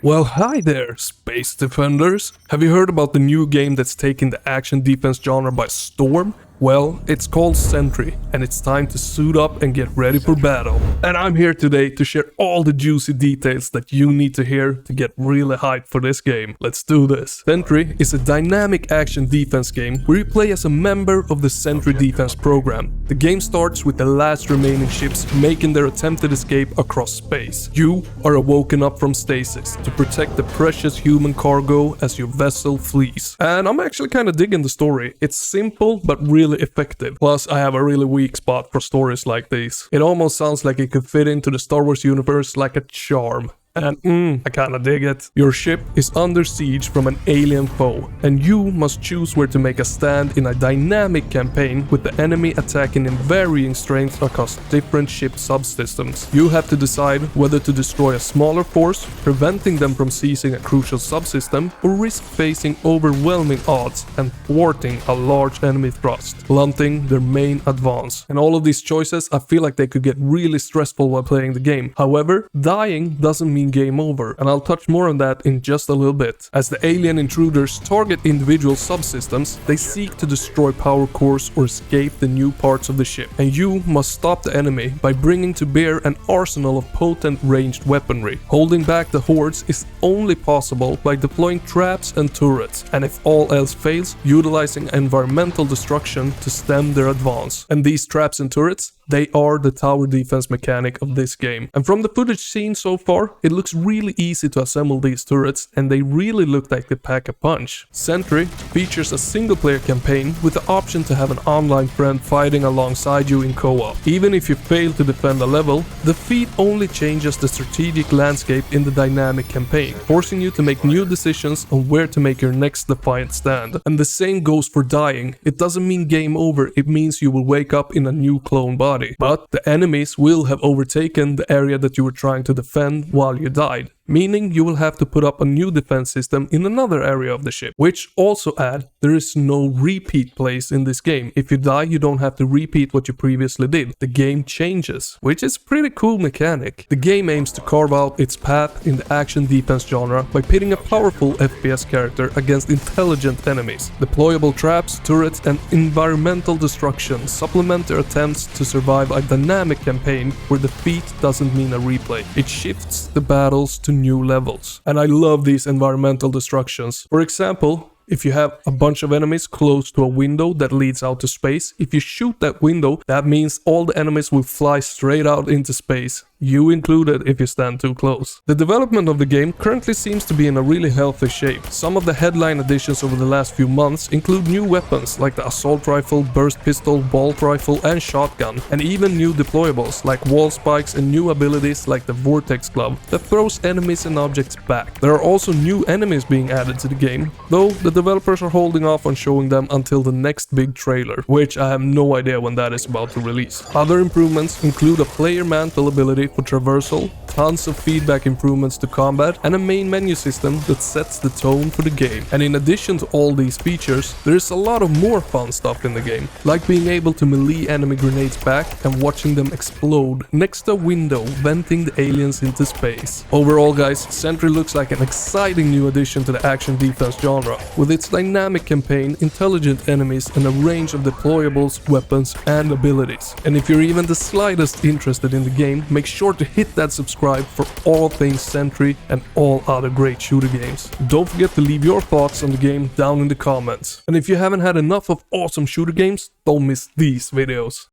Well, hi there, Space Defenders! Have you heard about the new game that's taking the action defense genre by storm? Well, it's called Sentry, and it's time to suit up and get ready for battle. And I'm here today to share all the juicy details that you need to hear to get really hyped for this game. Let's do this! Sentry is a dynamic action defense game where you play as a member of the Sentry defense program. The game starts with the last remaining ships making their attempted escape across space. You are awoken up from stasis to protect the precious human cargo as your vessel flees. And I'm actually kinda digging the story. It's simple but really effective. Plus, I have a really weak spot for stories like these. It almost sounds like it could fit into the Star Wars universe like a charm. And I kinda dig it. Your ship is under siege from an alien foe, and you must choose where to make a stand in a dynamic campaign with the enemy attacking in varying strengths across different ship subsystems. You have to decide whether to destroy a smaller force, preventing them from seizing a crucial subsystem, or risk facing overwhelming odds and thwarting a large enemy thrust, blunting their main advance. And all of these choices, I feel like they could get really stressful while playing the game. However, dying doesn't mean game over, and I'll touch more on that in just a little bit. As the alien intruders target individual subsystems, they seek to destroy power cores or escape the new parts of the ship, and you must stop the enemy by bringing to bear an arsenal of potent ranged weaponry. Holding back the hordes is only possible by deploying traps and turrets, and if all else fails, utilizing environmental destruction to stem their advance. And these traps and turrets, they are the tower defense mechanic of this game. And from the footage seen so far, it looks really easy to assemble these turrets, and they really look like they pack a punch. Sentry features a single player campaign with the option to have an online friend fighting alongside you in co-op. Even if you fail to defend a level, the feat only changes the strategic landscape in the dynamic campaign, forcing you to make new decisions on where to make your next defiant stand. And the same goes for dying. It doesn't mean game over, it means you will wake up in a new clone body. But the enemies will have overtaken the area that you were trying to defend while you died, meaning you will have to put up a new defense system in another area of the ship. Which also there is no repeat plays in this game. If you die, you don't have to repeat what you previously did. The game changes, which is a pretty cool mechanic. The game aims to carve out its path in the action defense genre by pitting a powerful FPS character against intelligent enemies. Deployable traps, turrets, and environmental destruction supplement their attempts to survive a dynamic campaign where defeat doesn't mean a replay. It shifts the battles to new levels. And I love these environmental destructions. For example, if you have a bunch of enemies close to a window that leads out to space, if you shoot that window, that means all the enemies will fly straight out into space. You included if you stand too close. The development of the game currently seems to be in a really healthy shape. Some of the headline additions over the last few months include new weapons like the assault rifle, burst pistol, bolt rifle, and shotgun, and even new deployables like wall spikes and new abilities like the vortex glove that throws enemies and objects back. There are also new enemies being added to the game, though the developers are holding off on showing them until the next big trailer, which I have no idea when that is about to release. Other improvements include a player mantle ability for traversal, tons of feedback improvements to combat, and a main menu system that sets the tone for the game. And in addition to all these features, there is a lot of more fun stuff in the game, like being able to melee enemy grenades back and watching them explode next to a window, venting the aliens into space. Overall guys, Sentry looks like an exciting new addition to the action defense genre, with its dynamic campaign, intelligent enemies, and a range of deployables, weapons, and abilities. And if you're even the slightest interested in the game, make sure to hit that subscribe for all things Sentry and all other great shooter games. Don't forget to leave your thoughts on the game down in the comments. And if you haven't had enough of awesome shooter games, don't miss these videos.